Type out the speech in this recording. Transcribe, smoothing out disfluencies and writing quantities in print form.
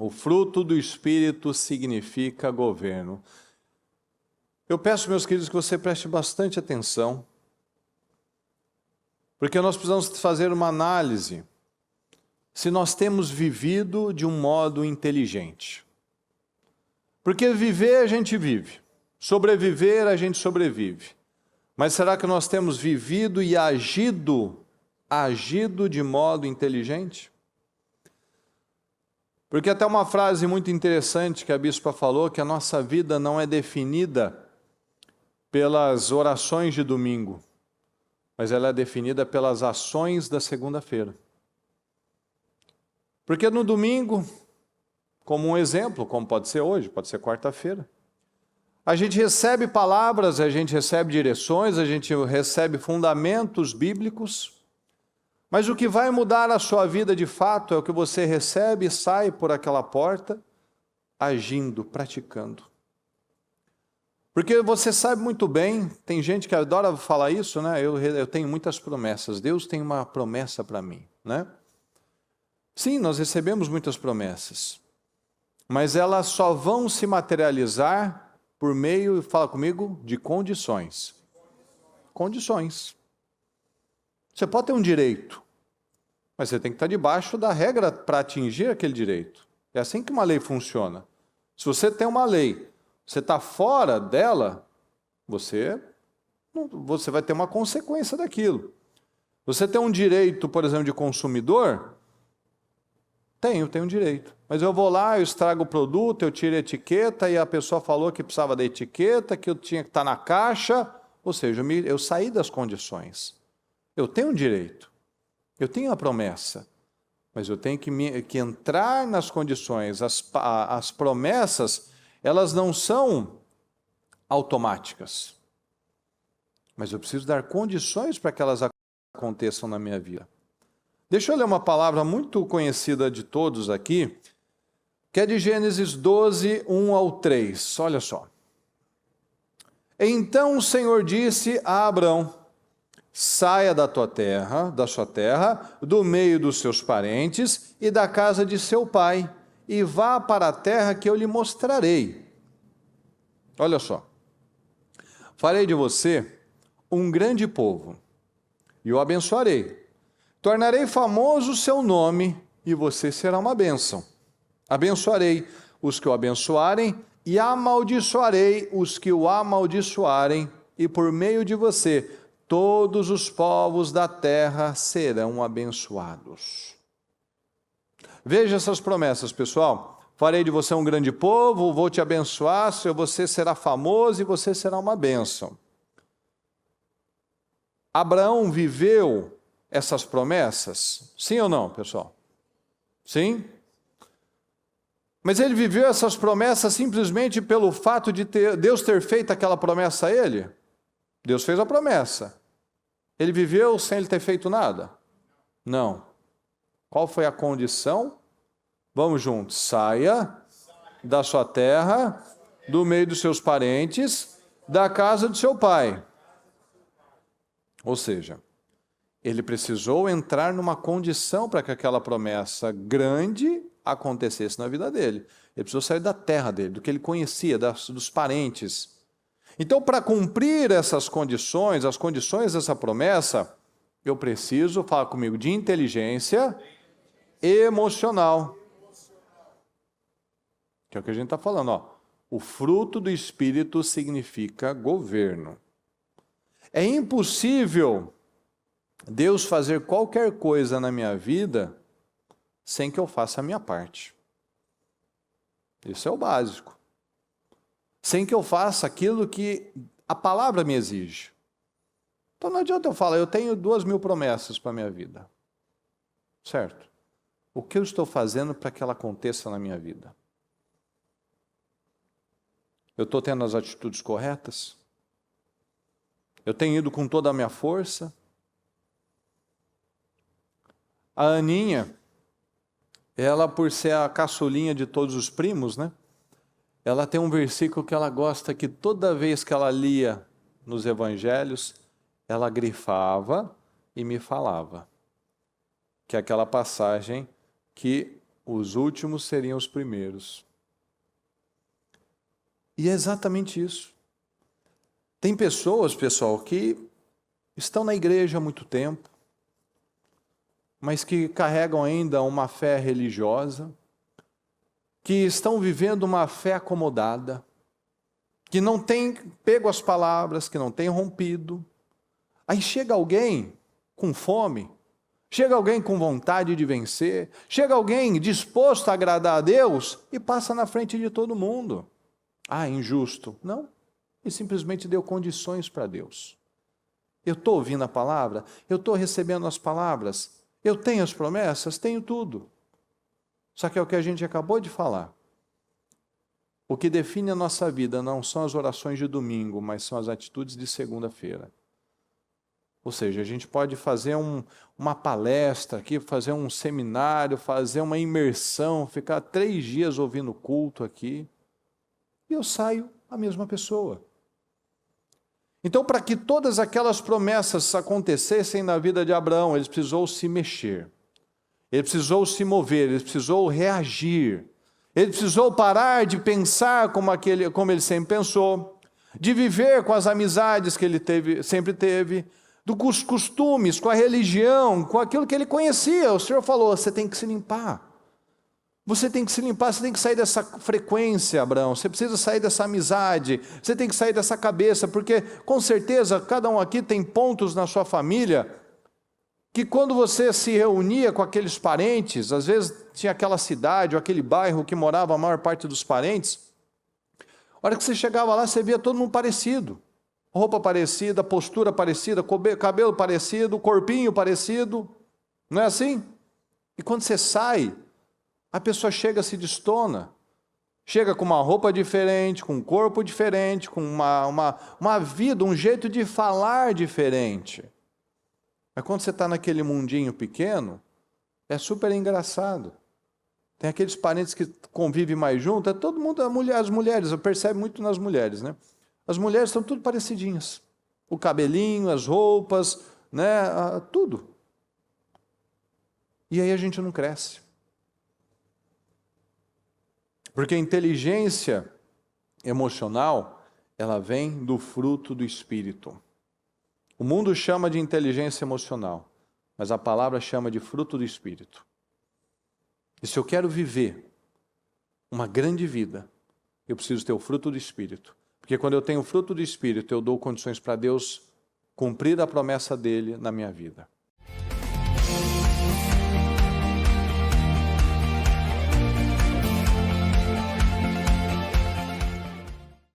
O fruto do Espírito significa governo. Eu peço, meus queridos, que você preste bastante atenção, porque nós precisamos fazer uma análise se nós temos vivido de um modo inteligente. Porque viver a gente vive, sobreviver a gente sobrevive. Mas será que nós temos vivido e agido de modo inteligente? Porque até uma frase muito interessante que a bispa falou, que a nossa vida não é definida pelas orações de domingo, mas ela é definida pelas ações da segunda-feira. Porque no domingo, como um exemplo, como pode ser hoje, pode ser quarta-feira, a gente recebe palavras, a gente recebe direções, a gente recebe fundamentos bíblicos, mas o que vai mudar a sua vida de fato é o que você recebe e sai por aquela porta, agindo, praticando. Porque você sabe muito bem, tem gente que adora falar isso, né? Eu tenho muitas promessas, Deus tem uma promessa para mim, né? Sim, nós recebemos muitas promessas, mas elas só vão se materializar por meio, fala comigo, de condições. Condições. Você pode ter um direito, mas você tem que estar debaixo da regra para atingir aquele direito. É assim que uma lei funciona. Se você tem uma lei, você está fora dela, você vai ter uma consequência daquilo. Você tem um direito, por exemplo, de consumidor? Tenho um direito. Mas eu vou lá, eu estrago o produto, eu tiro a etiqueta e a pessoa falou que precisava da etiqueta, que eu tinha que estar na caixa. Ou seja, eu saí das condições. Eu tenho um direito. Eu tenho a promessa. Mas eu tenho que entrar nas condições. As promessas, elas não são automáticas. Mas eu preciso dar condições para que elas aconteçam na minha vida. Deixa eu ler uma palavra muito conhecida de todos aqui, que é de Gênesis 12, 1 ao 3. Olha só. Então o Senhor disse a Abrão: saia da sua terra, do meio dos seus parentes e da casa de seu pai, e vá para a terra que eu lhe mostrarei. Olha só. Farei de você um grande povo, e o abençoarei. Tornarei famoso o seu nome, e você será uma bênção. Abençoarei os que o abençoarem, e amaldiçoarei os que o amaldiçoarem, e por meio de você, todos os povos da terra serão abençoados. Veja essas promessas, pessoal. Farei de você um grande povo, vou te abençoar, você será famoso e você será uma bênção. Abraão viveu essas promessas? Sim ou não, pessoal? Sim? Mas ele viveu essas promessas simplesmente pelo fato de Deus ter feito aquela promessa a ele? Deus fez a promessa. Ele viveu sem ele ter feito nada? Não. Qual foi a condição? Vamos juntos. Saia da sua terra, do meio dos seus parentes, da casa do seu pai. Ou seja, ele precisou entrar numa condição para que aquela promessa grande acontecesse na vida dele. Ele precisou sair da terra dele, do que ele conhecia, dos parentes. Então, para cumprir essas condições, as condições dessa promessa, eu preciso, fala comigo, de inteligência emocional. Que é o que a gente está falando, ó. O fruto do Espírito significa governo. É impossível Deus fazer qualquer coisa na minha vida sem que eu faça a minha parte. Isso é o básico. Sem que eu faça aquilo que a palavra me exige. Então não adianta eu falar, eu tenho 2.000 promessas para a minha vida. Certo? O que eu estou fazendo para que ela aconteça na minha vida? Eu estou tendo as atitudes corretas? Eu tenho ido com toda a minha força? A Aninha, ela por ser a caçulinha de todos os primos, né? Ela tem um versículo que ela gosta, que toda vez que ela lia nos evangelhos, ela grifava e me falava. Que é aquela passagem que os últimos seriam os primeiros. E é exatamente isso. Tem pessoas, pessoal, que estão na igreja há muito tempo, mas que carregam ainda uma fé religiosa, que estão vivendo uma fé acomodada, que não tem pego as palavras, que não tem rompido. Aí chega alguém com fome, chega alguém com vontade de vencer, chega alguém disposto a agradar a Deus e passa na frente de todo mundo. Ah, injusto. Não, ele simplesmente deu condições para Deus. Eu estou ouvindo a palavra, eu estou recebendo as palavras, eu tenho as promessas, tenho tudo. Só que é o que a gente acabou de falar. O que define a nossa vida não são as orações de domingo, mas são as atitudes de segunda-feira. Ou seja, a gente pode fazer uma palestra aqui, fazer um seminário, fazer uma imersão, ficar 3 dias ouvindo culto aqui, e eu saio a mesma pessoa. Então, para que todas aquelas promessas acontecessem na vida de Abraão, ele precisou se mexer, ele precisou se mover, ele precisou reagir, ele precisou parar de pensar como ele sempre pensou, de viver com as amizades que ele sempre teve, dos costumes, com a religião, com aquilo que ele conhecia. O Senhor falou, você tem que se limpar. Você tem que se limpar, você tem que sair dessa frequência, Abraão, você precisa sair dessa amizade, você tem que sair dessa cabeça, porque com certeza cada um aqui tem pontos na sua família que quando você se reunia com aqueles parentes, às vezes tinha aquela cidade ou aquele bairro que morava a maior parte dos parentes, a hora que você chegava lá, você via todo mundo parecido, roupa parecida, postura parecida, cabelo parecido, corpinho parecido, não é assim? E quando você sai, a pessoa chega, se destona, chega com uma roupa diferente, com um corpo diferente, com uma vida, um jeito de falar diferente. Mas quando você está naquele mundinho pequeno, é super engraçado. Tem aqueles parentes que convivem mais junto, é todo mundo, as mulheres, eu percebo muito nas mulheres, né? As mulheres são tudo parecidinhas. O cabelinho, as roupas, né? Tudo. E aí a gente não cresce. Porque a inteligência emocional, ela vem do fruto do Espírito. O mundo chama de inteligência emocional, mas a palavra chama de fruto do Espírito. E se eu quero viver uma grande vida, eu preciso ter o fruto do Espírito. Porque quando eu tenho o fruto do Espírito, eu dou condições para Deus cumprir a promessa dele na minha vida.